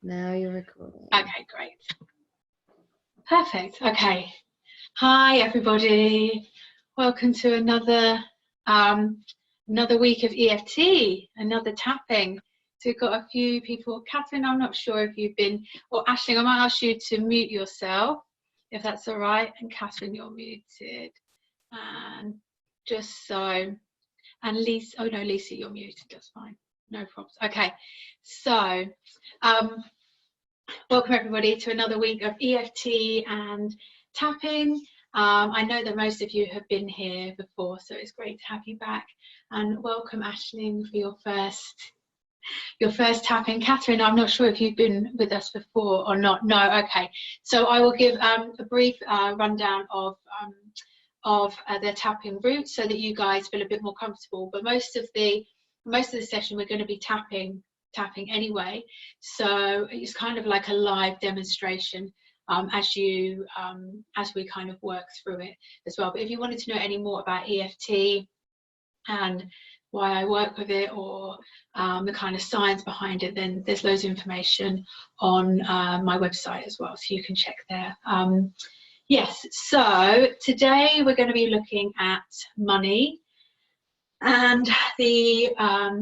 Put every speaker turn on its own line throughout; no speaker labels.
Now you're recording.
Okay, great. Perfect. Okay. Hi, everybody. Welcome to another week of EFT, another tapping. So we've got a few people. Catherine, I'm not sure if you've been, or Aisling, I might ask you to mute yourself, if that's all right. And Catherine, you're muted. And just so, and Lisa, oh no, Lisa, you're muted, that's fine. No problems. Okay, so welcome everybody to another week of EFT and tapping. I know that most of you have been here before, so it's great to have you back. And welcome, Aisling, for your first tapping. Catherine, I'm not sure if you've been with us before or not. No, okay. So I will give a brief rundown of the tapping route so that you guys feel a bit more comfortable. But most of the session we're going to be tapping anyway, so it's kind of like a live demonstration as we kind of work through it as well. But if you wanted to know any more about EFT and why I work with it, or the kind of science behind it, then there's loads of information on my website as well, so you can check there. Yes, so today we're going to be looking at money and the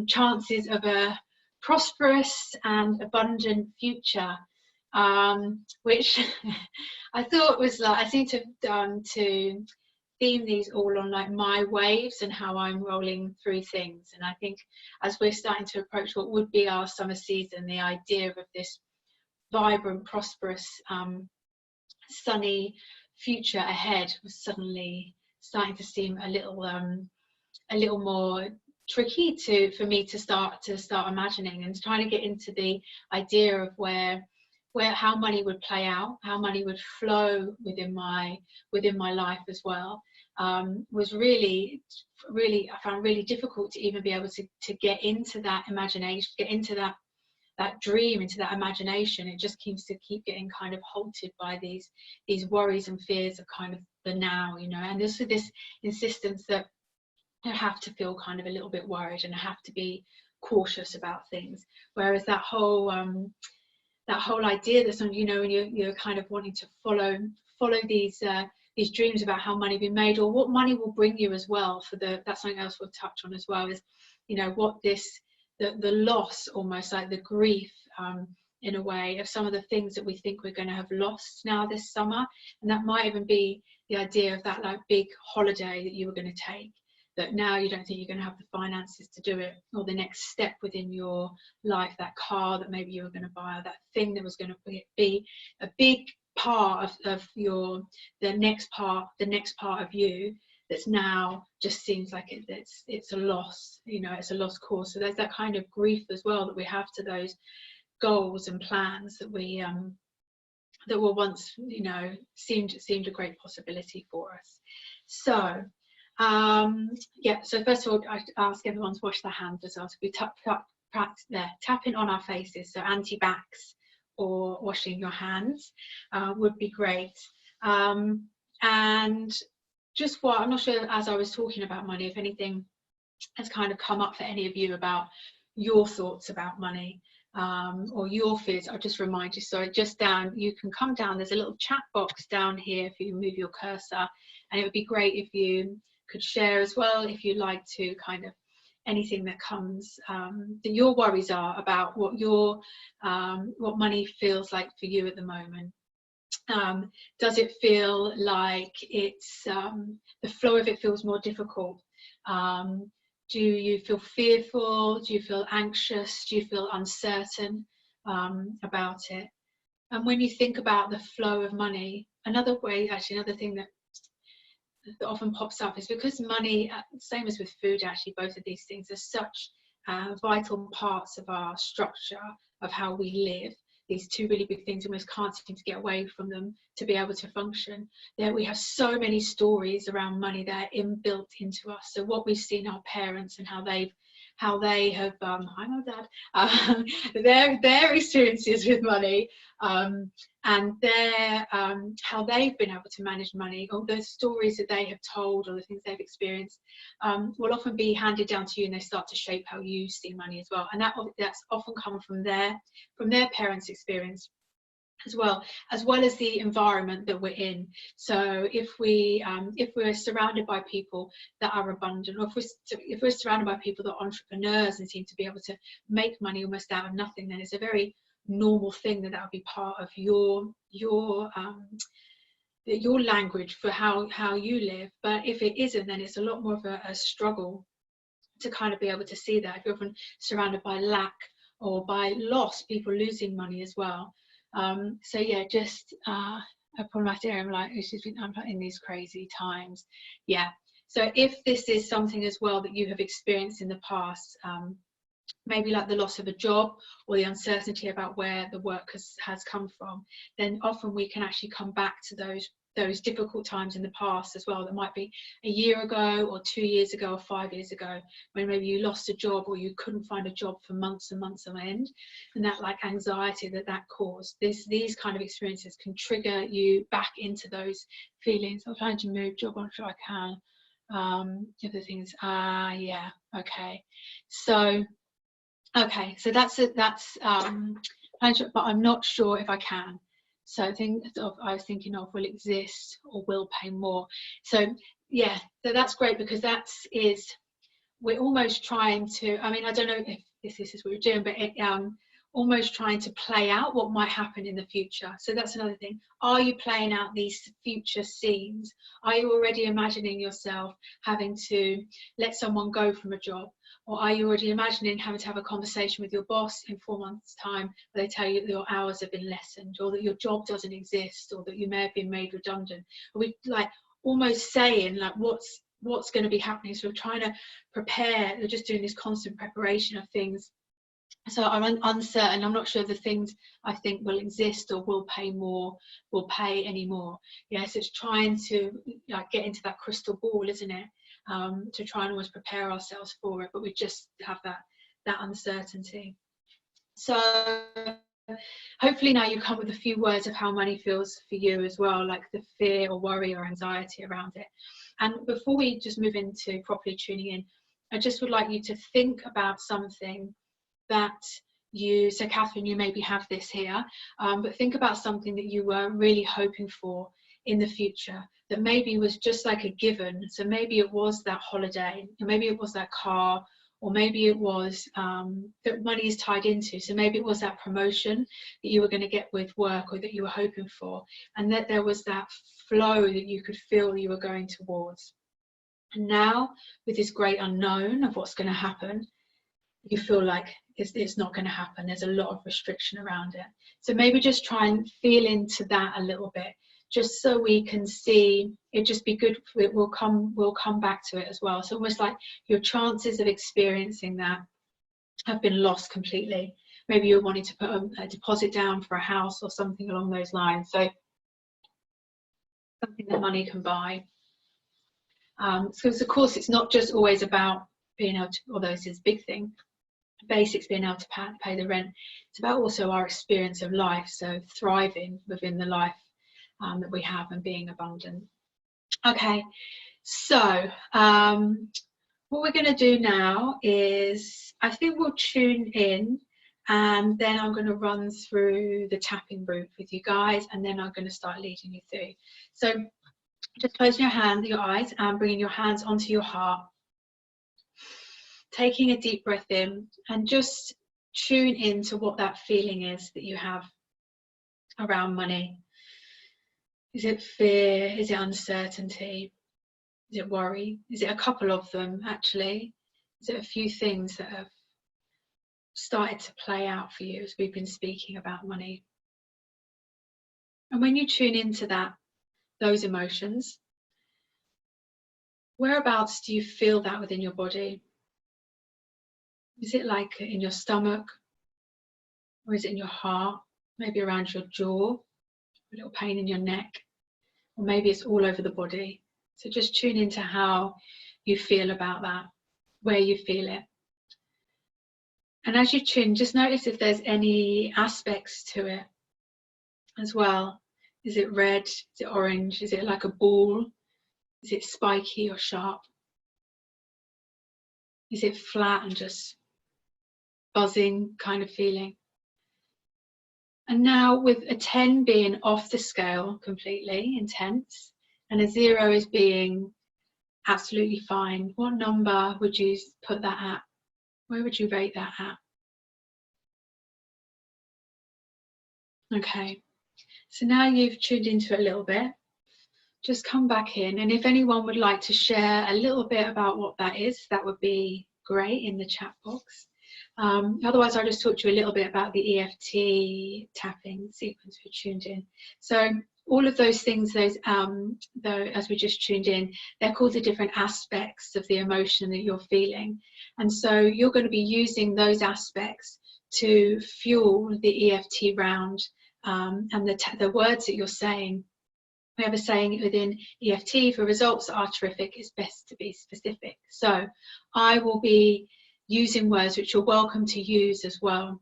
chances of a prosperous and abundant future, which I thought was like, I seem to theme these all on like my waves and how I'm rolling through things. And I think as we're starting to approach what would be our summer season, the idea of this vibrant, prosperous, sunny future ahead was suddenly starting to seem a little more tricky for me to start imagining, and trying to get into the idea of where how money would play out, how money would flow within my life as well, was really I found really difficult to even be able to get into that imagination, get into that dream, into that imagination. It just seems to keep getting kind of halted by these worries and fears of kind of the now, you know. And this insistence that I have to feel kind of a little bit worried and I have to be cautious about things, whereas that whole idea that some, you know, when you're kind of wanting to follow these dreams about how money will be made, or what money will bring you as well, that's something else we'll touch on as well, is, you know, what the loss, almost like the grief, in a way, of some of the things that we think we're going to have lost now this summer. And that might even be the idea of that like big holiday that you were going to take, that now you don't think you're going to have the finances to do it, or the next step within your life, that car that maybe you were going to buy, or that thing that was going to be a big part of the next part of you, that's now just seems like it's a loss, you know, it's a lost cause. So there's that kind of grief as well that we have to those goals and plans that we that were once, you know, seemed a great possibility for us. So yeah, so first of all, I ask everyone to wash their hands as well. So we tapping on our faces, so anti-backs or washing your hands would be great. And just what, I'm not sure, as I was talking about money, if anything has kind of come up for any of you about your thoughts about money, or your fears. I'll just remind you, so just down, you can come down, there's a little chat box down here if you move your cursor, and it would be great if you could share as well, if you'd like to, kind of anything that comes, that your worries are about, what money feels like for you at the moment. Does it feel like it's the flow of it feels more difficult? Do you feel fearful? Do you feel anxious? Do you feel uncertain about it? And when you think about the flow of money, another thing that often pops up is because money, same as with food, actually, both of these things are such vital parts of our structure of how we live. These two really big things, almost can't seem to get away from them to be able to function. There we have so many stories around money that are inbuilt into us. So what we've seen our parents and how they've how they have, hi Mum, Dad, their experiences with money, and their how they've been able to manage money, or those stories that they have told, or the things they've experienced, will often be handed down to you, and they start to shape how you see money as well. And that's often come from their parents' experience as well as the environment that we're in. So if we're surrounded by people that are abundant, or if we're surrounded by people that are entrepreneurs and seem to be able to make money almost out of nothing, then it's a very normal thing that would be part of your language for how you live. But if it isn't, then it's a lot more of a struggle to kind of be able to see that. If you're often surrounded by lack or by loss, people losing money as well. So yeah, just a problematic area. I'm like, I'm in these crazy times. Yeah. So if this is something as well that you have experienced in the past, maybe like the loss of a job or the uncertainty about where the work has come from, then often we can actually come back to those difficult times in the past as well. That might be a year ago or 2 years ago or 5 years ago, when maybe you lost a job or you couldn't find a job for months and months on end, and that like anxiety that caused. These kind of experiences can trigger you back into those feelings. I'm trying to move, job, I'm sure I can. Other things, yeah, okay. So that's but I'm not sure if I can. So I was thinking of will exist or will pay more. So yeah, so that's great, because we're almost trying to, I mean, I don't know if this is what we're doing, but almost trying to play out what might happen in the future. So that's another thing. Are you playing out these future scenes? Are you already imagining yourself having to let someone go from a job? Or are you already imagining having to have a conversation with your boss in 4 months' time where they tell you that your hours have been lessened, or that your job doesn't exist, or that you may have been made redundant? Are we like almost saying like what's going to be happening? So we're trying to prepare. We're just doing this constant preparation of things. So I'm uncertain. I'm not sure the things I think will exist or will pay more, will pay any more. Yes, it's trying to like get into that crystal ball, isn't it? To try and always prepare ourselves for it, but we just have that uncertainty. So hopefully now you come with a few words of how money feels for you as well, like the fear or worry or anxiety around it. And before we just move into properly tuning in, I just would like you to think about something that so Catherine, you maybe have this here, but think about something that you were really hoping for in the future, that maybe was just like a given. So maybe it was that holiday, or maybe it was that car, or maybe it was that money is tied into. So maybe it was that promotion that you were going to get with work, or that you were hoping for, and that there was that flow that you could feel you were going towards. And now with this great unknown of what's going to happen, you feel like it's not going to happen. There's a lot of restriction around it. So maybe just try and feel into that a little bit, just so we can see it. Just be good. We'll come back to it as well. So almost like your chances of experiencing that have been lost completely. Maybe you're wanting to put a deposit down for a house or something along those lines. So something that money can buy. So of course it's not just always about being able to, although this is a big thing, basics, being able to pay the rent. It's about also our experience of life, so thriving within the life that we have and being abundant. Okay, so what we're going to do now is, I think we'll tune in, and then I'm going to run through the tapping route with you guys, and then I'm going to start leading you through. So just closing your eyes and bringing your hands onto your heart. Taking a deep breath in, and just tune into what that feeling is that you have around money. Is it fear? Is it uncertainty? Is it worry? Is it a couple of them actually? Is it a few things that have started to play out for you as we've been speaking about money? And when you tune into those emotions, whereabouts do you feel that within your body? Is it like in your stomach, or is it in your heart? Maybe around your jaw, a little pain in your neck, or maybe it's all over the body. So just tune into how you feel about that, where you feel it. And as you tune, just notice if there's any aspects to it as well. Is it red? Is it orange? Is it like a ball? Is it spiky or sharp? Is it flat and just buzzing kind of feeling? And now with a 10 being off the scale completely, intense, and a 0 is being absolutely fine, what number would you put that at? Where would you rate that at? Okay, so now you've tuned into it a little bit. Just come back in, and if anyone would like to share a little bit about what that is, that would be great in the chat box. Otherwise, I'll just talk to you a little bit about the EFT tapping sequence we tuned in. So all of those things, those though, as we just tuned in, they're called the different aspects of the emotion that you're feeling. And so you're going to be using those aspects to fuel the EFT round, and the words that you're saying. We have a saying within EFT, for results that are terrific, it's best to be specific. So I will be using words which you're welcome to use as well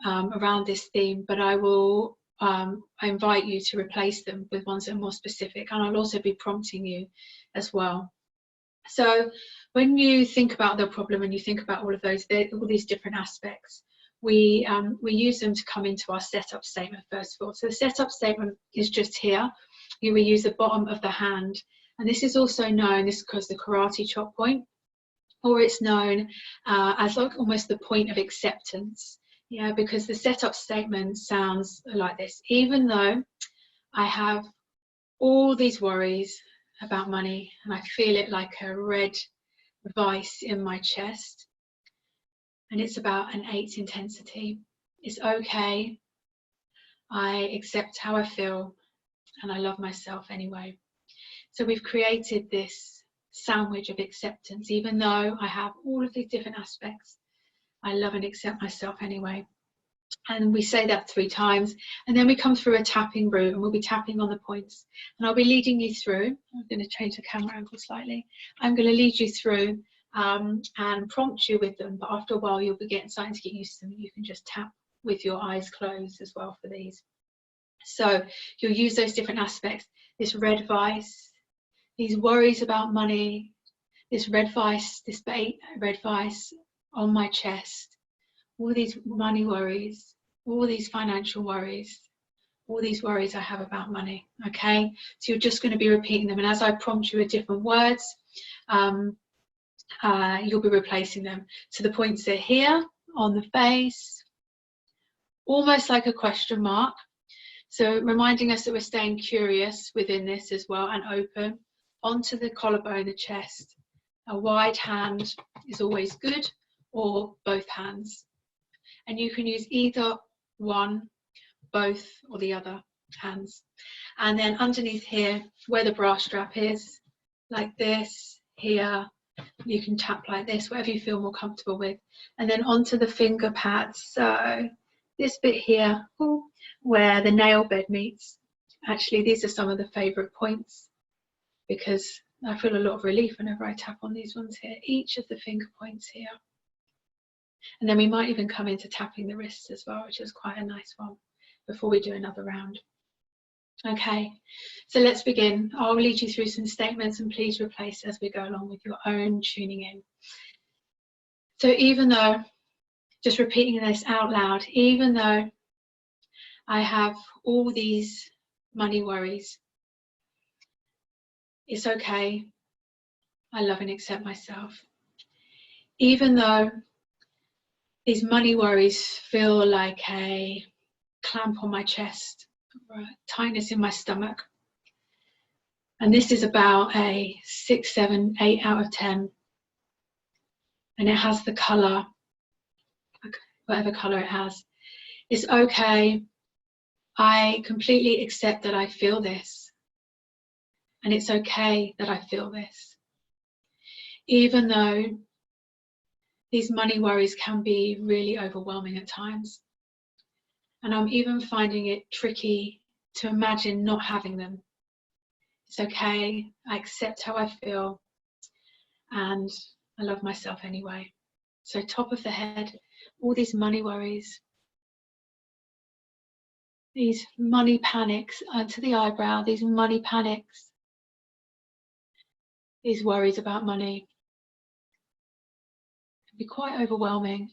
around this theme, but I will I invite you to replace them with ones that are more specific, and I'll also be prompting you as well. So when you think about the problem and you think about all of those, all these different aspects, we use them to come into our setup statement first of all. So the setup statement is just here. You will use the bottom of the hand, and this is also known, this is because the karate chop point, or it's known as like almost the point of acceptance. Yeah, because the setup statement sounds like this: even though I have all these worries about money and I feel it like a red vice in my chest, and it's about an 8 intensity, it's okay, I accept how I feel, and I love myself anyway. So we've created this sandwich of acceptance. Even though I have all of these different aspects, I love and accept myself anyway. And we say that 3 times, and then we come through a tapping route, and we'll be tapping on the points, and I'll be leading you through. I'm going to change the camera angle slightly. I'm going to lead you through and prompt you with them, but after a while you'll be starting to get used to them. You can just tap with your eyes closed as well for these. So you'll use those different aspects. This red vice, these worries about money, this red vice, this red vice on my chest, all these money worries, all these financial worries, all these worries I have about money. Okay, so you're just going to be repeating them, and as I prompt you with different words, you'll be replacing them. So the points are here on the face, almost like a question mark. So reminding us that we're staying curious within this as well, and open onto the collarbone, the chest. A wide hand is always good, or both hands. And you can use either one, both, or the other hands. And then underneath here, where the bra strap is, like this, here, you can tap like this, whatever you feel more comfortable with. And then onto the finger pads. So this bit here, where the nail bed meets. Actually, these are some of the favourite points, because I feel a lot of relief whenever I tap on these ones here, each of the finger points here. And then we might even come into tapping the wrists as well, which is quite a nice one, before we do another round. Okay, so let's begin. I'll lead you through some statements, and please replace as we go along with your own tuning in. So even though, just repeating this out loud, even though I have all these money worries, it's okay, I love and accept myself. Even though these money worries feel like a clamp on my chest, or a tightness in my stomach, and this is about a 6, 7, 8 out of 10, and it has the colour, whatever colour it has, it's okay, I completely accept that I feel this, and it's okay that I feel this. Even though these money worries can be really overwhelming at times, and I'm even finding it tricky to imagine not having them. It's okay, I accept how I feel, and I love myself anyway. So top of the head, all these money worries, these money panics onto the eyebrow, these money panics, these worries about money can be quite overwhelming.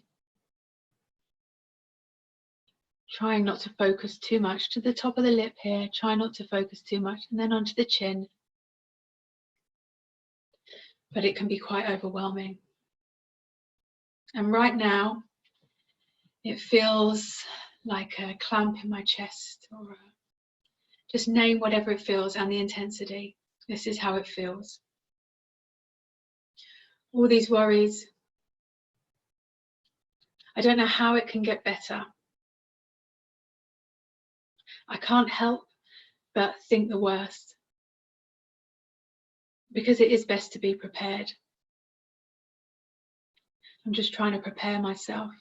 Trying not to focus too much to the top of the lip here, try not to focus too much, and then onto the chin. But it can be quite overwhelming. And right now, it feels like a clamp in my chest, or just name whatever it feels and the intensity. This is how it feels. All these worries. I don't know how it can get better. I can't help but think the worst, because it is best to be prepared. I'm just trying to prepare myself.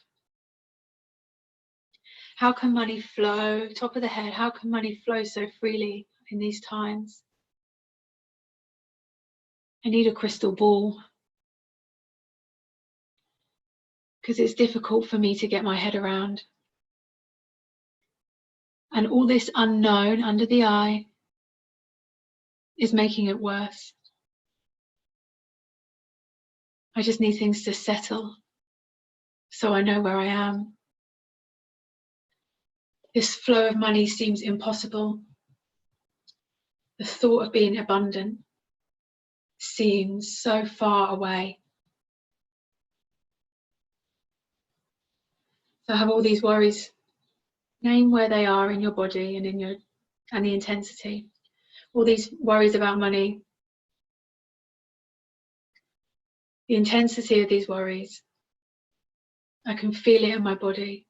How can money flow? Top of the head, how can money flow so freely in these times? I need a crystal ball, because it's difficult for me to get my head around. And all this unknown under the eye is making it worse. I just need things to settle so I know where I am. This flow of money seems impossible. The thought of being abundant seems so far away. So I have all these worries. Name where they are in your body and and the intensity. All these worries about money. The intensity of these worries. I can feel it in my body.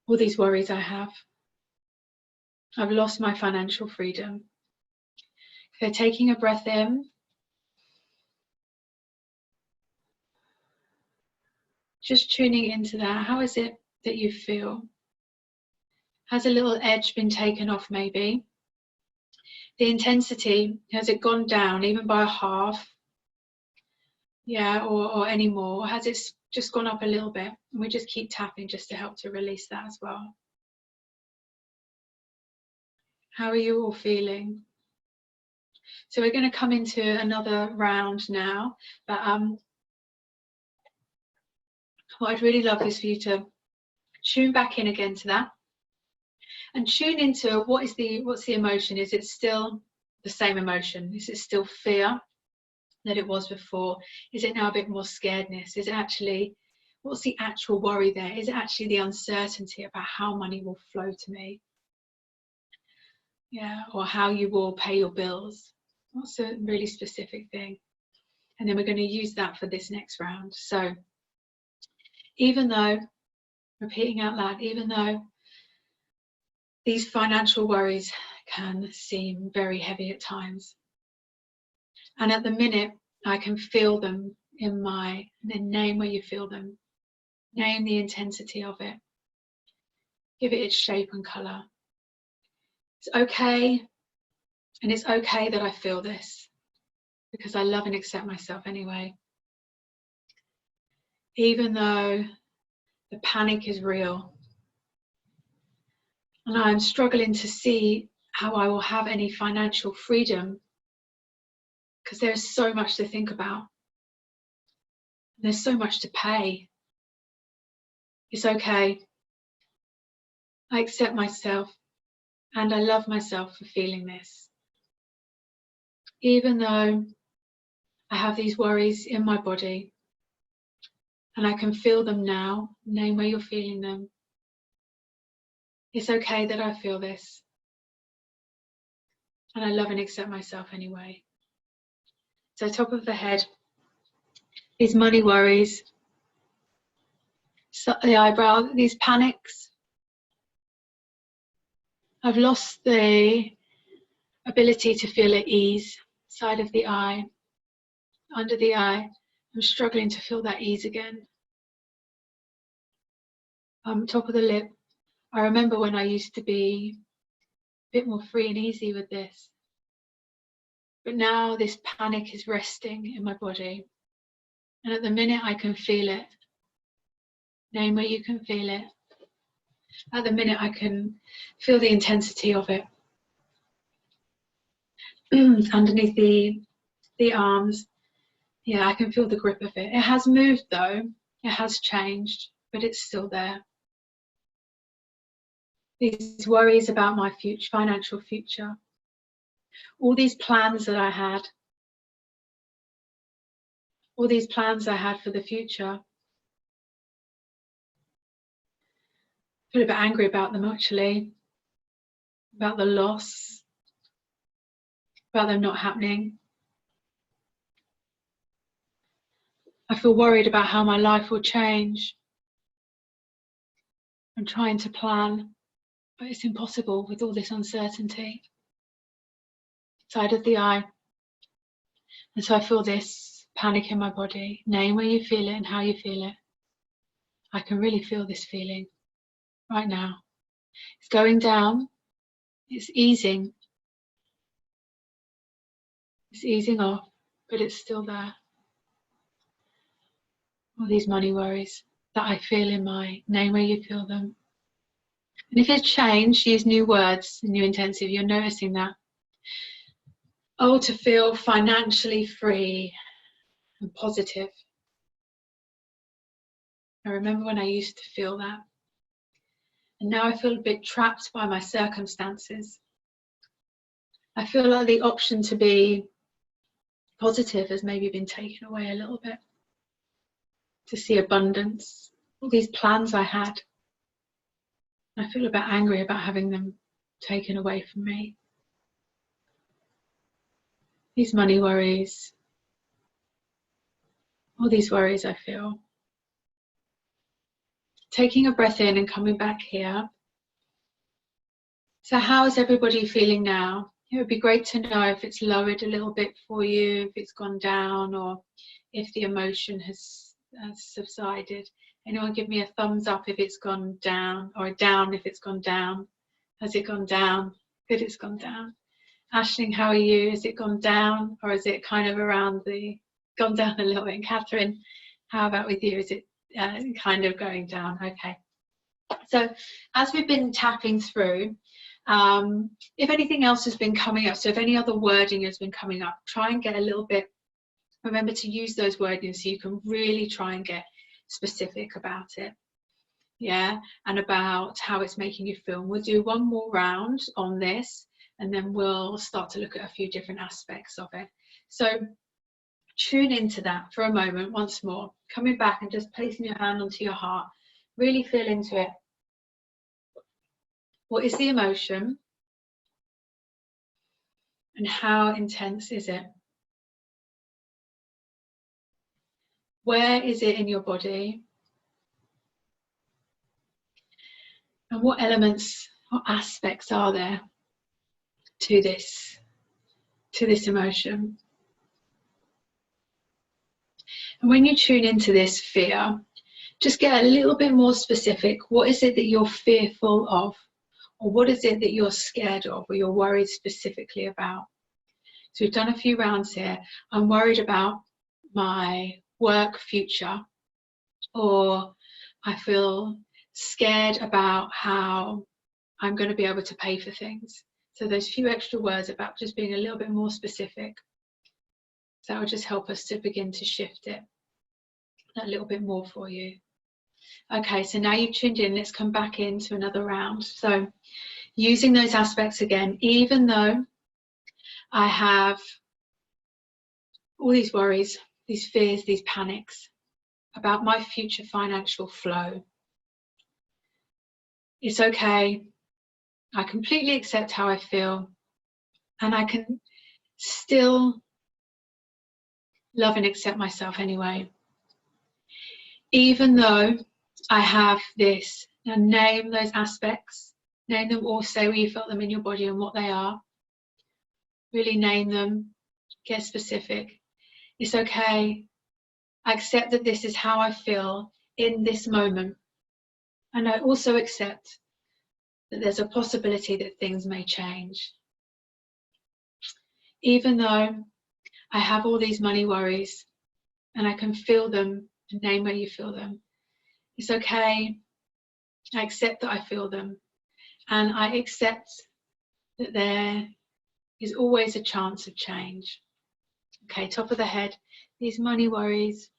All these worries I have. I've lost my financial freedom. Okay, taking a breath in. Just tuning into that. How is it that you feel? Has a little edge been taken off maybe? The intensity, has it gone down even by a half? Yeah, or any more? Or has it just gone up a little bit? And we just keep tapping just to help to release that as well. How are you all feeling? So we're going to come into another round now, but what I'd really love is for you to tune back in again to that, and tune into what's the emotion. Is it still the same emotion? Is it still fear that it was before? Is it now a bit more scaredness? Is it actually, what's the actual worry there? Is it actually the uncertainty about how money will flow to me? Yeah, or how you will pay your bills. That's a really specific thing. And then we're going to use that for this next round. So even though, repeating out loud, even though these financial worries can seem very heavy at times, and at the minute I can feel them in my, and then name where you feel them. Name the intensity of it. Give it its shape and colour. It's okay, and it's okay that I feel this, because I love and accept myself anyway. Even though the panic is real, and I'm struggling to see how I will have any financial freedom, because there's so much to think about. There's so much to pay. It's okay. I accept myself, and I love myself for feeling this. Even though I have these worries in my body, and I can feel them now. Name where you're feeling them. It's okay that I feel this, and I love and accept myself anyway. So top of the head, these money worries, so the eyebrow, these panics. I've lost the ability to feel at ease. Side of the eye, under the eye, I'm struggling to feel that ease again. Top of the lip, I remember when I used to be a bit more free and easy with this. But now this panic is resting in my body. And at the minute I can feel it. Name where you can feel it. At the minute I can feel the intensity of it. Underneath the arms. Yeah, I can feel the grip of it. It has moved though. It has changed, but it's still there. These worries about my future, financial future. All these plans that I had. All these plans I had for the future. I feel a bit angry about them actually. About the loss. About them not happening. I feel worried about how my life will change. I'm trying to plan, but it's impossible with all this uncertainty. Side of the eye. And so I feel this panic in my body. Name where you feel it and how you feel it. I can really feel this feeling right now. It's going down. It's easing. It's easing off, but it's still there. All these money worries that I feel in my name where you feel them. And if it's changed, use new words, new intensive, you're noticing that. Oh, to feel financially free and positive. I remember when I used to feel that. And now I feel a bit trapped by my circumstances. I feel like the option to be positive has maybe been taken away a little bit. To see abundance, all these plans I had. I feel a bit angry about having them taken away from me. These money worries, all these worries I feel. Taking a breath in and coming back here. So how is everybody feeling now? It would be great to know if it's lowered a little bit for you, if it's gone down, or if the emotion has subsided. Anyone give me a thumbs up if it's gone down, or a down if it's gone down? Has it gone down? Good, it's gone down. Aisling, how are you? Has it gone down, or is it kind of around gone down a little bit? And Catherine, how about with you? Is it kind of going down? Okay. So as we've been tapping through, if anything else has been coming up, so if any other wording has been coming up, try and get a little bit, remember to use those wordings so you can really try and get specific about it. Yeah, and about how it's making you feel. We'll do one more round on this, and then we'll start to look at a few different aspects of it. So tune into that for a moment once more, coming back and just placing your hand onto your heart, really feel into it. What is the emotion? And how intense is it? Where is it in your body? And what elements or aspects are there to this emotion? And when you tune into this fear, just get a little bit more specific. What is it that you're fearful of? Or what is it that you're scared of or you're worried specifically about? So we've done a few rounds here. I'm worried about my work future, or I feel scared about how I'm going to be able to pay for things. So those few extra words about just being a little bit more specific. So that will just help us to begin to shift it a little bit more for you. Okay, so now you've tuned in, let's come back into another round. So using those aspects again, even though I have all these worries, these fears, these panics about my future financial flow, it's okay. I completely accept how I feel, and I can still love and accept myself anyway. Even though I have this, now name those aspects, name them all, say where you felt them in your body and what they are. Really name them, get specific. It's okay. I accept that this is how I feel in this moment. And I also accept that there's a possibility that things may change. Even though I have all these money worries and I can feel them and name where you feel them. It's okay. I accept that I feel them, and I accept that there is always a chance of change. Okay, top of the head, these money worries.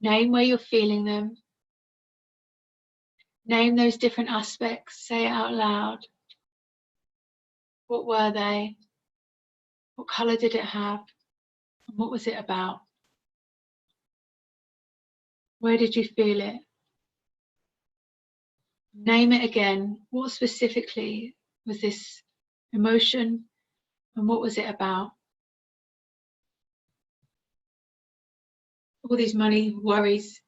Name where you're feeling them. Name those different aspects. Say it out loud. What were they? What colour did it have? And what was it about? Where did you feel it? Name it again. What specifically was this emotion, and what was it about? All these money worries,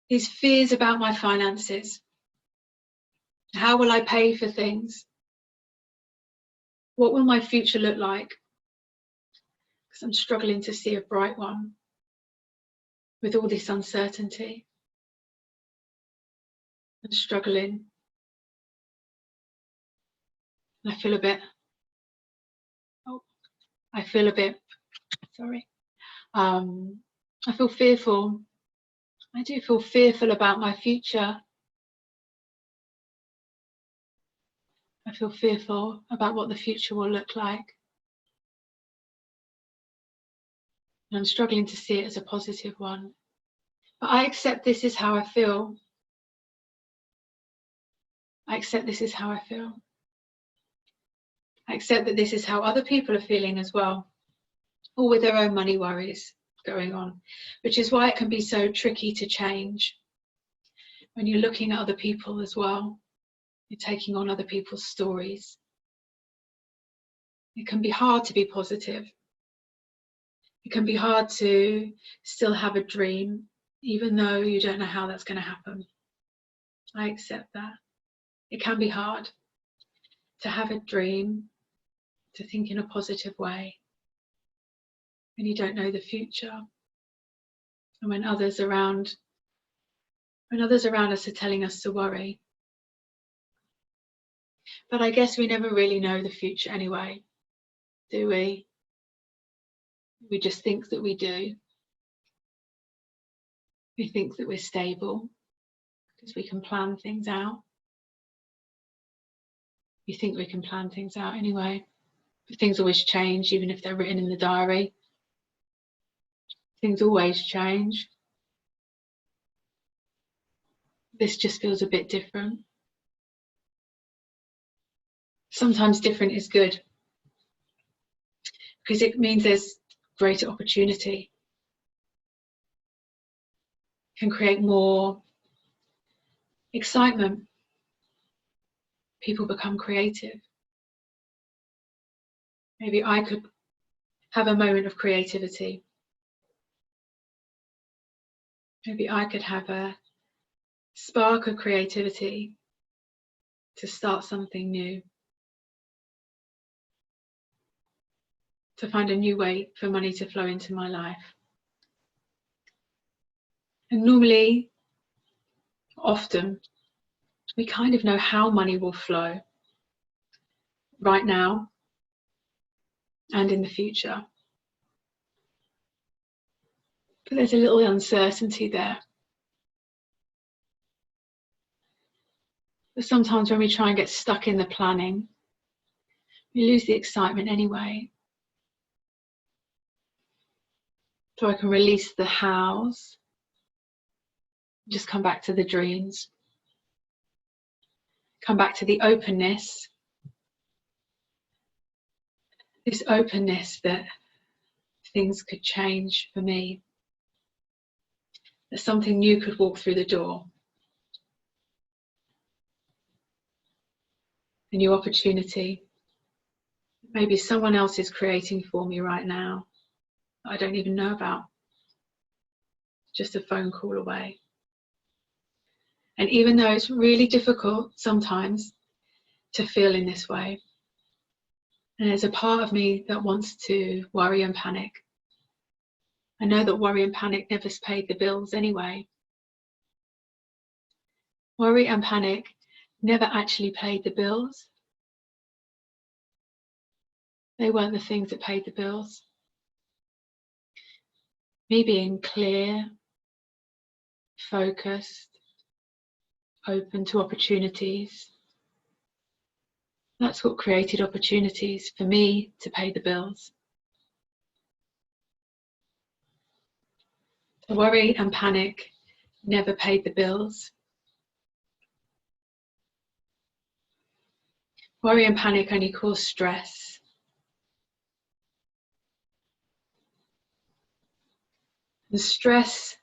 these fears about my finances. How will I pay for things? What will my future look like? Because I'm struggling to see a bright one with all this uncertainty. I'm struggling. I feel a bit, sorry. I feel fearful. I do feel fearful about my future. I feel fearful about what the future will look like. And I'm struggling to see it as a positive one. But I accept this is how I feel. I accept this is how I feel. I accept that this is how other people are feeling as well, all with their own money worries going on, which is why it can be so tricky to change when you're looking at other people as well. You're taking on other people's stories. It can be hard to be positive. It can be hard to still have a dream, even though you don't know how that's going to happen. I accept that. It can be hard to have a dream, to think in a positive way, when you don't know the future, and when others around us are telling us to worry. But I guess we never really know the future anyway, do we? We just think that we do. We think that we're stable because we can plan things out. We think we can plan things out anyway. But things always change, even if they're written in the diary. Things always change. This just feels a bit different. Sometimes different is good, because it means there's greater opportunity. Can create more excitement. People become creative. Maybe I could have a moment of creativity. Maybe I could have a spark of creativity to start something new, to find a new way for money to flow into my life. And normally, often, we kind of know how money will flow right now and in the future. But there's a little uncertainty there. But sometimes when we try and get stuck in the planning, we lose the excitement anyway. So I can release the hows, just come back to the dreams, come back to the openness, this openness that things could change for me, that something new could walk through the door, a new opportunity. Maybe someone else is creating for me right now that I don't even know about, just a phone call away. And even though it's really difficult sometimes to feel in this way, and there's a part of me that wants to worry and panic, I know that worry and panic never paid the bills anyway. Worry and panic never actually paid the bills. They weren't the things that paid the bills. me being clear, focused, open to opportunities. That's what created opportunities for me to pay the bills. Worry and panic never paid the bills. Worry and panic only cause stress. And stress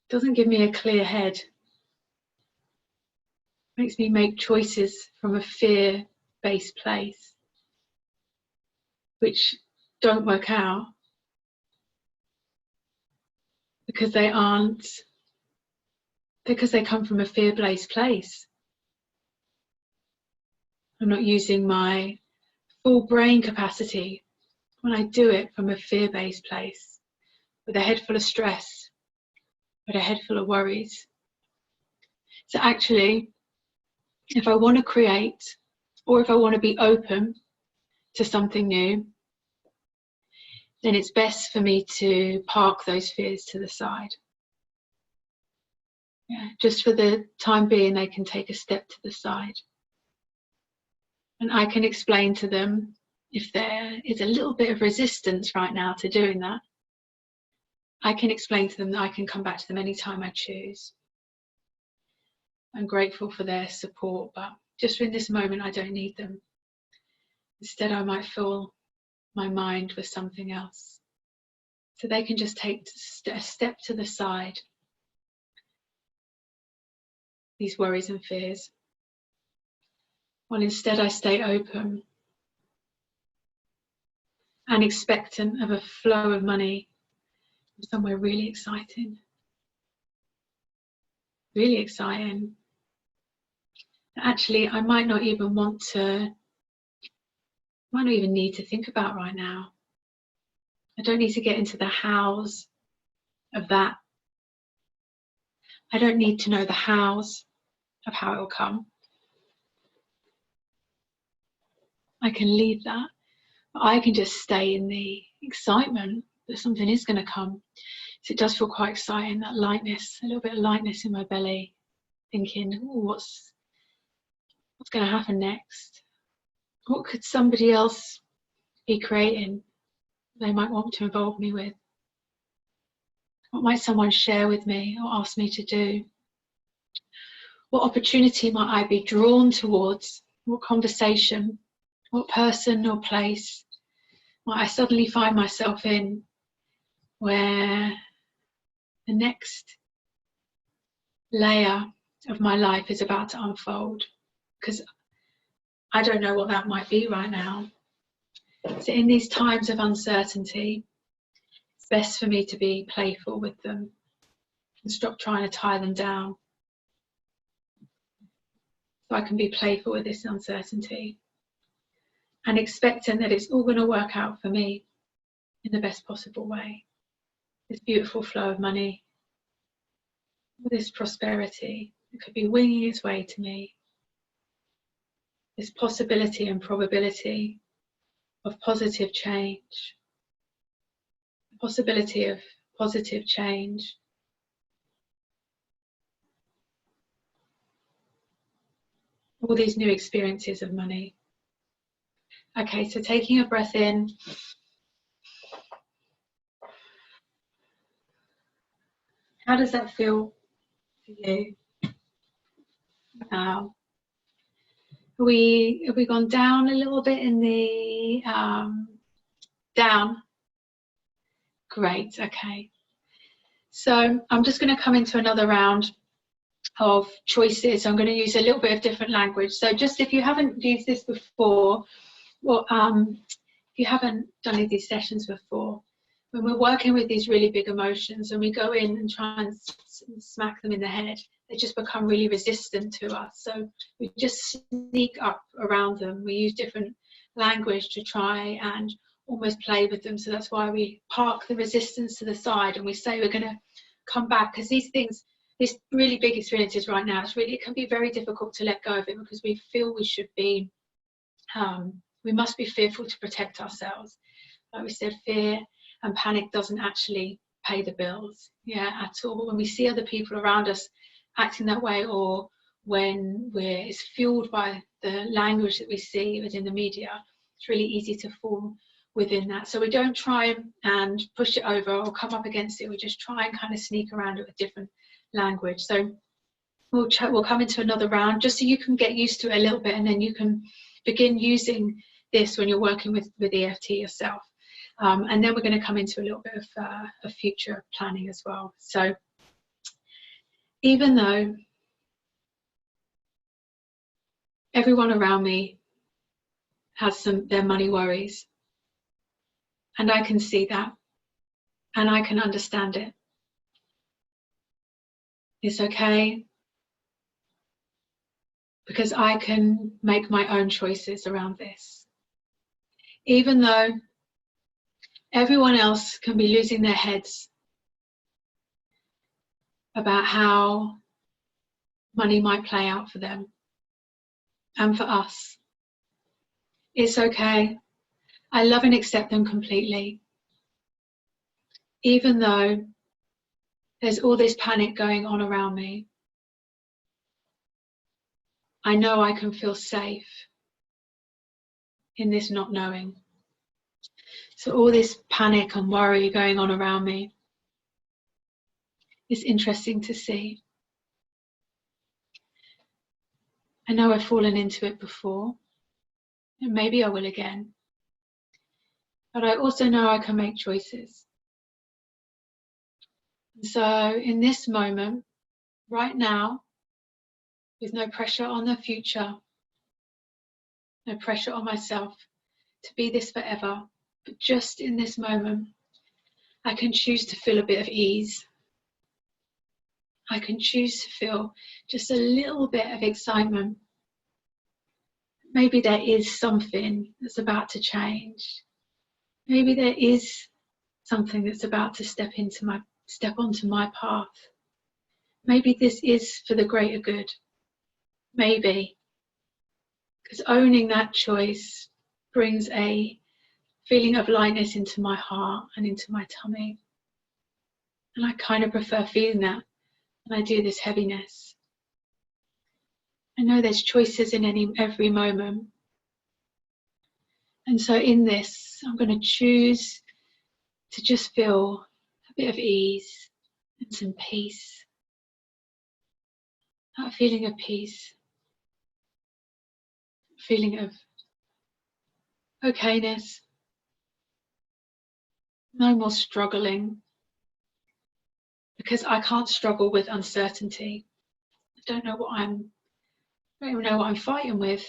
doesn't give me a clear head. It makes me make choices from a fear-based place, which don't work out because they come from a fear-based place. I'm not using my full brain capacity when I do it from a fear-based place, with a head full of stress, with a head full of worries. So actually, if I want to create, or if I want to be open to something new, then it's best for me to park those fears to the side. Yeah, just for the time being, they can take a step to the side. And I can explain to them, if there is a little bit of resistance right now to doing that, I can explain to them that I can come back to them anytime I choose. I'm grateful for their support, but just in this moment, I don't need them. Instead, I might fill my mind with something else. So they can just take a step to the side, these worries and fears. While instead I stay open and expectant of a flow of money from somewhere really exciting. Really exciting. Actually, I might not even need to think about right now. I don't need to get into the hows of that. I don't need to know the hows of how it will come. I can leave that. I can just stay in the excitement that something is going to come. So it does feel quite exciting, that lightness, a little bit of lightness in my belly, thinking, oh, what's going to happen next? What could somebody else be creating they might want to involve me with? What might someone share with me or ask me to do? What opportunity might I be drawn towards? What conversation? What person or place might I suddenly find myself in where the next layer of my life is about to unfold? Because I don't know what that might be right now. So in these times of uncertainty, it's best for me to be playful with them and stop trying to tie them down. So I can be playful with this uncertainty and expectant that it's all going to work out for me in the best possible way. This beautiful flow of money, this prosperity, it could be winging its way to me. This possibility and probability of positive change, the possibility of positive change. All these new experiences of money. Okay, so taking a breath in. How does that feel for you? Now, have we gone down a little bit in the down? Great, okay. So I'm just going to come into another round of choices. I'm going to use a little bit of different language. So just if you haven't used this before, well, if you haven't done any of these sessions before, when we're working with these really big emotions and we go in and try and smack them in the head, they just become really resistant to us. So we just sneak up around them. We use different language to try and almost play with them. So that's why we park the resistance to the side and we say we're going to come back, because these things, this really big experiences right now, it can be very difficult to let go of it because we feel we should be, we must be fearful to protect ourselves. Like we said, fear and panic doesn't actually pay the bills, at all. When we see other people around us acting that way, or when it's fueled by the language that we see within the media, it's really easy to fall within that. So we don't try and push it over or come up against it. We just try and kind of sneak around it with different language. So we'll come into another round just so you can get used to it a little bit, and then you can begin using this when you're working with EFT yourself. And then we're going to come into a little bit of future planning as well. So even though everyone around me has their money worries, and I can see that, and I can understand it, it's okay, because I can make my own choices around this. Even though everyone else can be losing their heads about how money might play out for them and for us, it's okay. I love and accept them completely. Even though there's all this panic going on around me, I know I can feel safe in this not knowing. So all this panic and worry going on around me is interesting to see. I know I've fallen into it before, and maybe I will again. But I also know I can make choices. So in this moment, right now, with no pressure on the future, no pressure on myself to be this forever, but just in this moment, I can choose to feel a bit of ease. I can choose to feel just a little bit of excitement. Maybe there is something that's about to change. Maybe there is something that's about to step onto my path. Maybe this is for the greater good. Maybe. Because owning that choice brings a feeling of lightness into my heart and into my tummy. And I kind of prefer feeling that when I do this heaviness. I know there's choices in every moment. And so in this, I'm going to choose to just feel a bit of ease and some peace. That feeling of peace. Feeling of okayness. No more struggling. Because I can't struggle with uncertainty. I don't even know what I'm fighting with.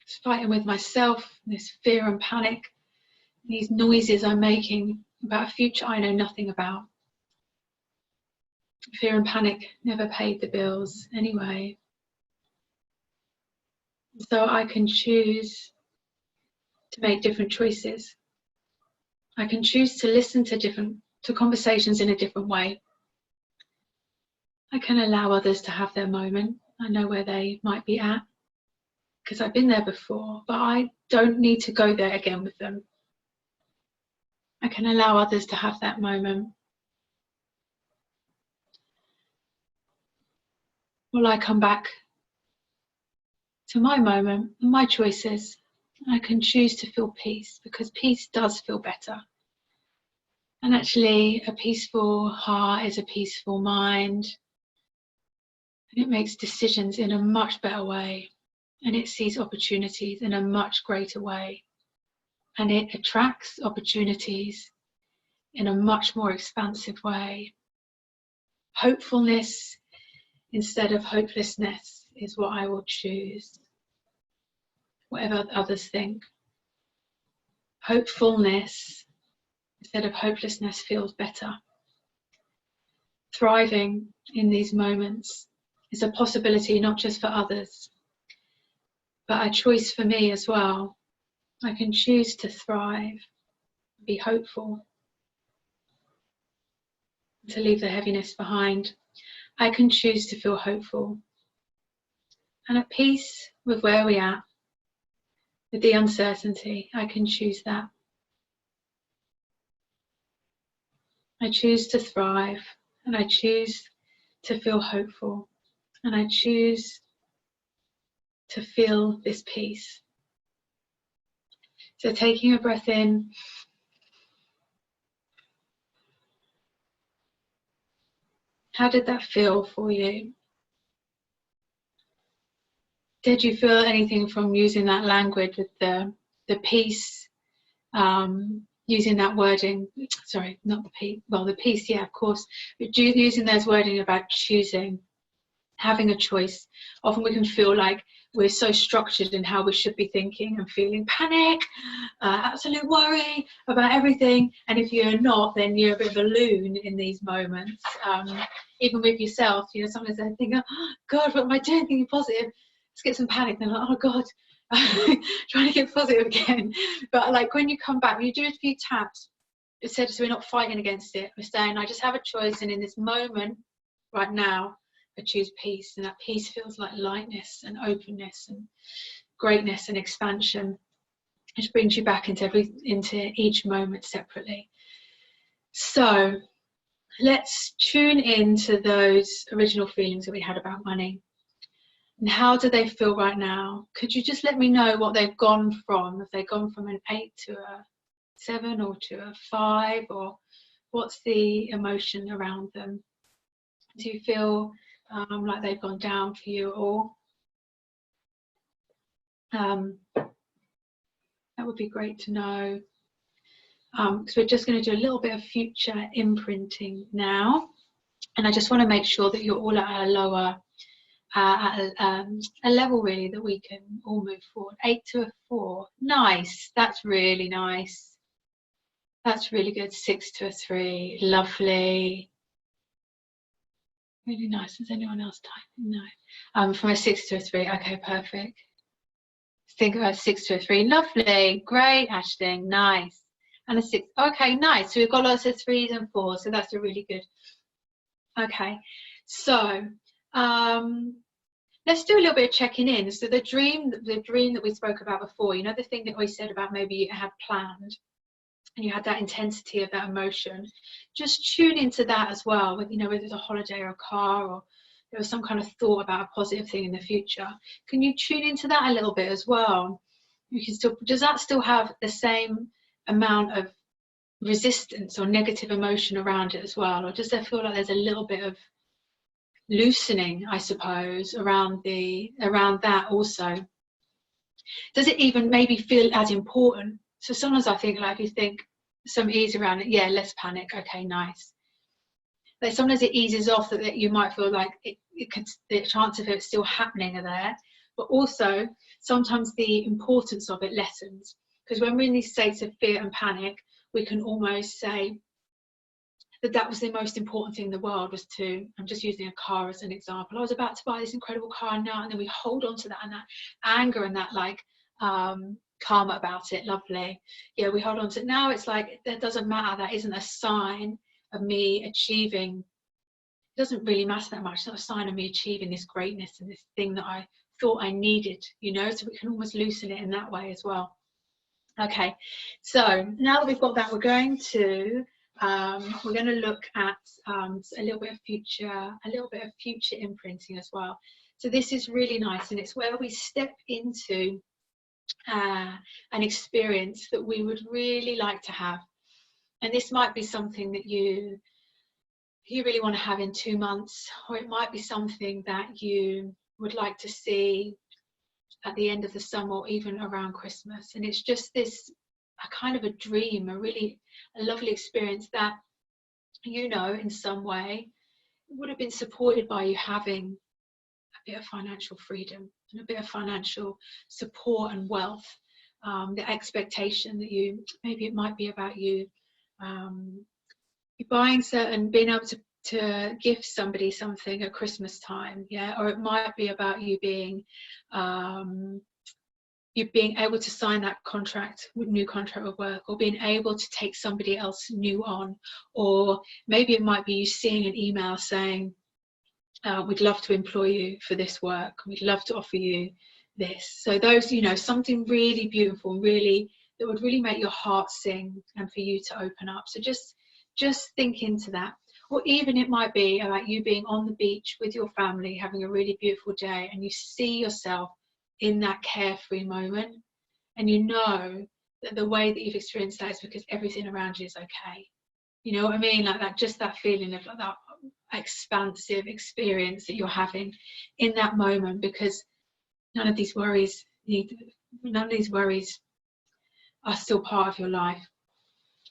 It's fighting with myself, this fear and panic, these noises I'm making about a future I know nothing about. Fear and panic never paid the bills anyway. So I can choose to make different choices. I can choose to listen to conversations in a different way. I can allow others to have their moment. I know where they might be at, because I've been there before, but I don't need to go there again with them. I can allow others to have that moment. While I come back to my moment and my choices, I can choose to feel peace, because peace does feel better. And actually, a peaceful heart is a peaceful mind. And it makes decisions in a much better way. And it sees opportunities in a much greater way. And it attracts opportunities in a much more expansive way. Hopefulness instead of hopelessness is what I will choose, whatever others think. Hopefulness instead of hopelessness feels better. Thriving in these moments is a possibility not just for others, but a choice for me as well. I can choose to thrive, be hopeful, to leave the heaviness behind. I can choose to feel hopeful and at peace with where we are, with the uncertainty. I can choose that. I choose to thrive, and I choose to feel hopeful, and I choose to feel this peace. So taking a breath in, how did that feel for you? Did you feel anything from using that language with the peace, using that wording, sorry, not the peace, well, the peace, yeah, of course, but using those wording about choosing, having a choice. Often we can feel like we're so structured in how we should be thinking and feeling panic, absolute worry about everything. And if you're not, then you're a bit of a loon in these moments. Even with yourself, you know, sometimes I think, oh God, what am I doing? Thinking positive. Let's get some panic. Then like, oh God, trying to get positive again. But like when you come back, when you do a few taps, it says so we're not fighting against it. We're saying, I just have a choice, and in this moment, right now, I choose peace, and that peace feels like lightness and openness and greatness and expansion. It just brings you back into each moment separately. So let's tune into those original feelings that we had about money. And how do they feel right now? Could you just let me know what they've gone from? Have they gone from an 8 to a 7 or to a 5? Or what's the emotion around them? Do you feel like they've gone down for you at all? That would be great to know. Because we're just going to do a little bit of future imprinting now. And I just want to make sure that you're all at a lower, a level really that we can all move forward. 8 to a 4. Nice. That's really nice. That's really good. 6 to a 3. Lovely. Really nice. Is anyone else typing? No. From a 6 to a 3. Okay, perfect. Think about 6 to a 3. Lovely. Great, Ashton. Nice. And a 6. Okay, nice. So we've got lots of 3s and 4s. So that's a really good. Okay. So let's do a little bit of checking in. So the dream that we spoke about before, you know, the thing that we said about maybe you had planned and you had that intensity of that emotion, just tune into that as well. You know, whether it's a holiday or a car, or there was some kind of thought about a positive thing in the future. Can you tune into that a little bit as well? You can still, does that still have the same amount of resistance or negative emotion around it as well? Or does there feel like there's a little bit of loosening, I suppose, around that also? Does it even maybe feel as important? So sometimes I think, like, if you think some ease around it, yeah, less panic, okay, nice. But sometimes it eases off that you might feel like the chance of it still happening are there, but also sometimes the importance of it lessens. Because when we're in these states of fear and panic, we can almost say that was the most important thing in the world, was to, I'm just using a car as an example, I was about to buy this incredible car now, and then we hold on to that, and that anger and that like karma about it, lovely, yeah, we hold on to it. Now it's like, that doesn't matter, that isn't a sign of me achieving, it doesn't really matter that much, it's not a sign of me achieving this greatness and this thing that I thought I needed, you know. So we can almost loosen it in that way as well. Okay, so now that we've got that, we're going to look at a little bit of future imprinting as well. So this is really nice, and it's where we step into an experience that we would really like to have. And this might be something that you really want to have in 2 months, or it might be something that you would like to see at the end of the summer, or even around Christmas. And it's just a kind of a dream, a lovely experience that, you know, in some way would have been supported by you having a bit of financial freedom and a bit of financial support and wealth. The expectation that maybe it might be about you buying being able to gift somebody something at Christmas time, yeah, or it might be about you being able to sign that new contract of work, or being able to take somebody else new on, or maybe it might be you seeing an email saying, we'd love to employ you for this work, we'd love to offer you this. So those, you know, something really beautiful, that would really make your heart sing, and for you to open up. So just Just think into that. Or even it might be about you being on the beach with your family, having a really beautiful day, and you see yourself in that carefree moment, and you know that the way that you've experienced that is because everything around you is okay. You know what I mean? Like that, just that feeling of like that expansive experience that you're having in that moment, because none of these worries are still part of your life.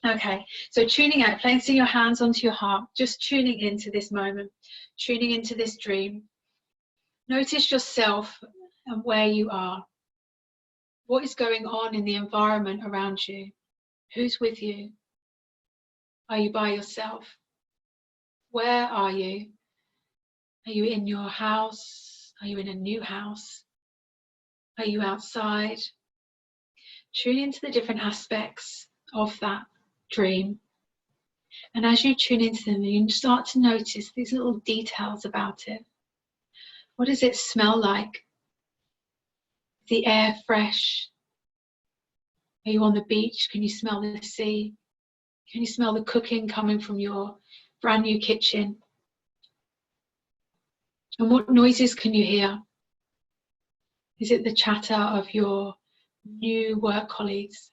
Okay, so tuning out, placing your hands onto your heart, just tuning into this moment, tuning into this dream. Notice yourself and where you are. What is going on in the environment around you? Who's with you? Are you by yourself? Where are you? Are you in your house? Are you in a new house? Are you outside? Tune into the different aspects of that dream. And as you tune into them, you start to notice these little details about it. What does it smell like? Is the air fresh? Are you on the beach? Can you smell the sea? Can you smell the cooking coming from your brand new kitchen? And what noises can you hear? Is it the chatter of your new work colleagues?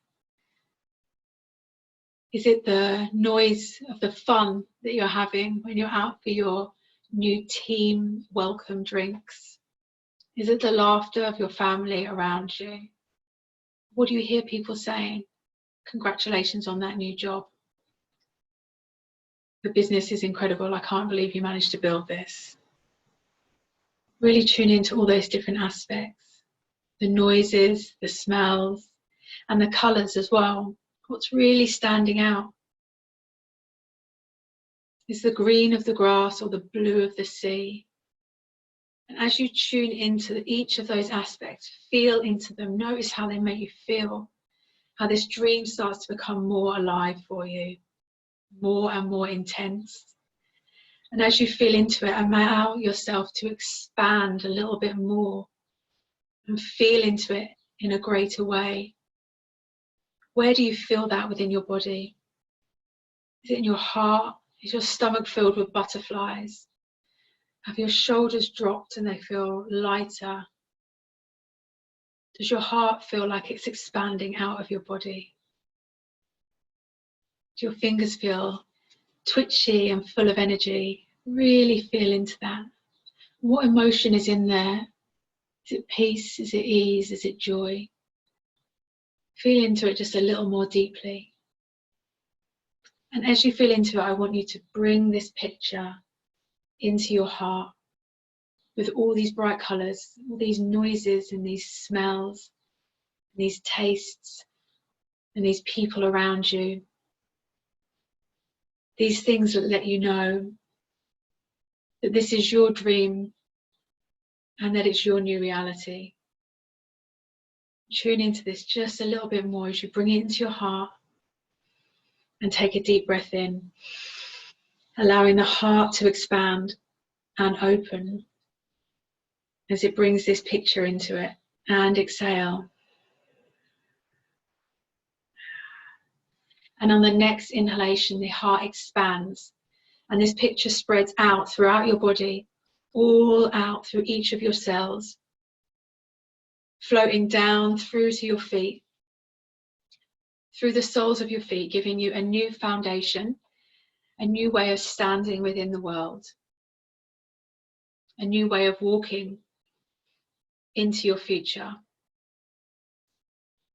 Is it the noise of the fun that you're having when you're out for your new team welcome drinks? Is it the laughter of your family around you? What do you hear people saying? Congratulations on that new job. The business is incredible. I can't believe you managed to build this. Really tune into all those different aspects. The noises, the smells, and the colours as well. What's really standing out? Is the green of the grass or the blue of the sea? And as you tune into each of those aspects, feel into them, notice how they make you feel, how this dream starts to become more alive for you, more and more intense. And as you feel into it, allow yourself to expand a little bit more and feel into it in a greater way. Where do you feel that within your body? Is it in your heart? Is your stomach filled with butterflies? Have your shoulders dropped and they feel lighter? Does your heart feel like it's expanding out of your body? Do your fingers feel twitchy and full of energy? Really feel into that. What emotion is in there? Is it peace? Is it ease? Is it joy? Feel into it just a little more deeply. And as you feel into it, I want you to bring this picture into your heart with all these bright colours, all these noises and these smells, and these tastes, and these people around you. These things that let you know that this is your dream and that it's your new reality. Tune into this just a little bit more as you bring it into your heart and take a deep breath in, allowing the heart to expand and open as it brings this picture into it, and exhale. And on the next inhalation, the heart expands and this picture spreads out throughout your body, all out through each of your cells, floating down through to your feet, through the soles of your feet, giving you a new foundation, a new way of standing within the world, a new way of walking into your future.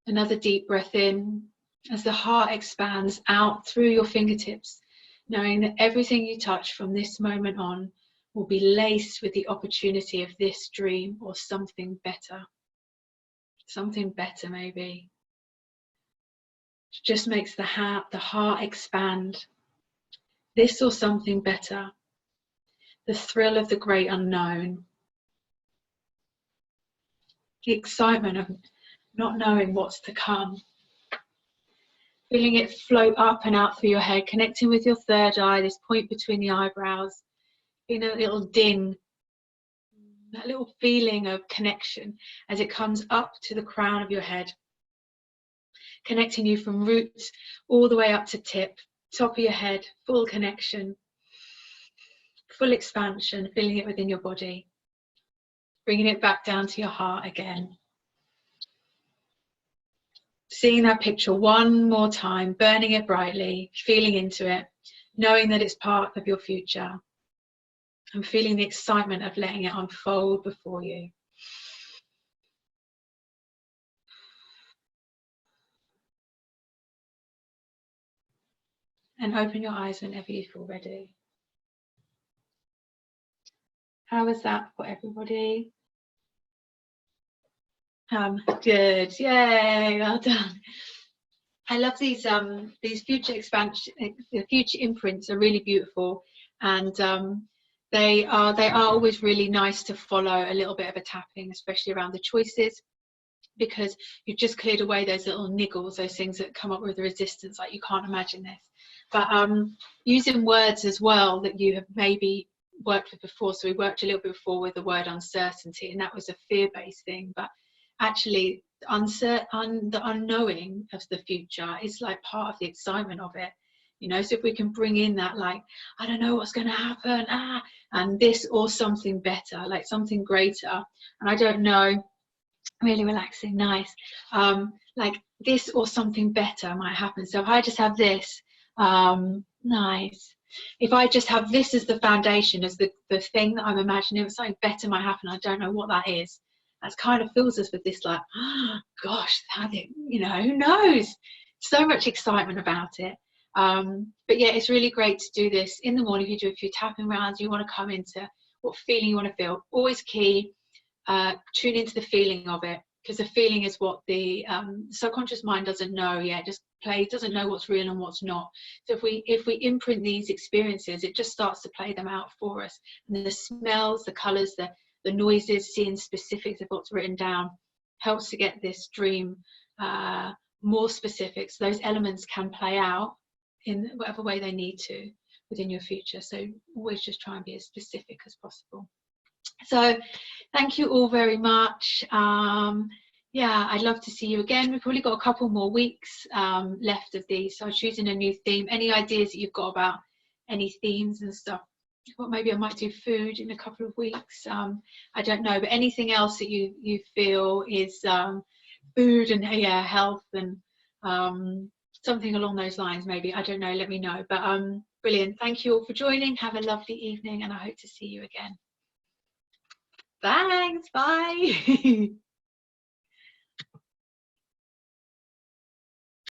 Another deep breath in as the heart expands out through your fingertips, knowing that everything you touch from this moment on will be laced with the opportunity of this dream or something better. Something better maybe. It just makes the heart expand. This or something better. The thrill of the great unknown. The excitement of not knowing what's to come. Feeling it float up and out through your head, connecting with your third eye, this point between the eyebrows. Feeling a little ding, that little feeling of connection as it comes up to the crown of your head, connecting you from roots all the way up to tip, top of your head, full connection, full expansion, feeling it within your body. Bringing it back down to your heart again. Seeing that picture one more time, burning it brightly, feeling into it, knowing that it's part of your future, and feeling the excitement of letting it unfold before you. And open your eyes whenever you feel ready. How was that for everybody? Good, yay, well done. I love these future expansion, the future imprints are really beautiful, and they are always really nice to follow a little bit of a tapping, especially around the choices, because you've just cleared away those little niggles, those things that come up with the resistance, like you can't imagine this. But using words as well that you have maybe worked with before. So we worked a little bit before with the word uncertainty, and that was a fear-based thing, but actually the unknowing of the future is like part of the excitement of it, you know. So if we can bring in that, like, I don't know what's going to happen, and this or something better, like something greater, and I don't know, really relaxing, nice, like this or something better might happen. So if I just have this, nice, if I just have this as the foundation, as the thing that I'm imagining, something better might happen, I don't know what that is. That's kind of fills us with this, like, oh, gosh, you know, who knows? So much excitement about it. But yeah, it's really great to do this in the morning. If you do a few tapping rounds, you want to come into what feeling you want to feel. Always key, tune into the feeling of it, because the feeling is what the subconscious mind doesn't know yet. Just doesn't know what's real and what's not. So if we imprint these experiences, it just starts to play them out for us. And the smells, the colours, the noises, seeing specifics of what's written down, helps to get this dream more specific, so those elements can play out in whatever way they need to within your future. So always just try and be as specific as possible. So thank you all very much. Yeah, I'd love to see you again. We've probably got a couple more weeks left of these, so I'm choosing a new theme. Any ideas that you've got about any themes and stuff? Well, maybe I might do food in a couple of weeks. I don't know, but anything else that you feel is food and health and something along those lines, maybe, I don't know, let me know. But brilliant, thank you all for joining. Have a lovely evening, and I hope to see you again. Thanks, bye.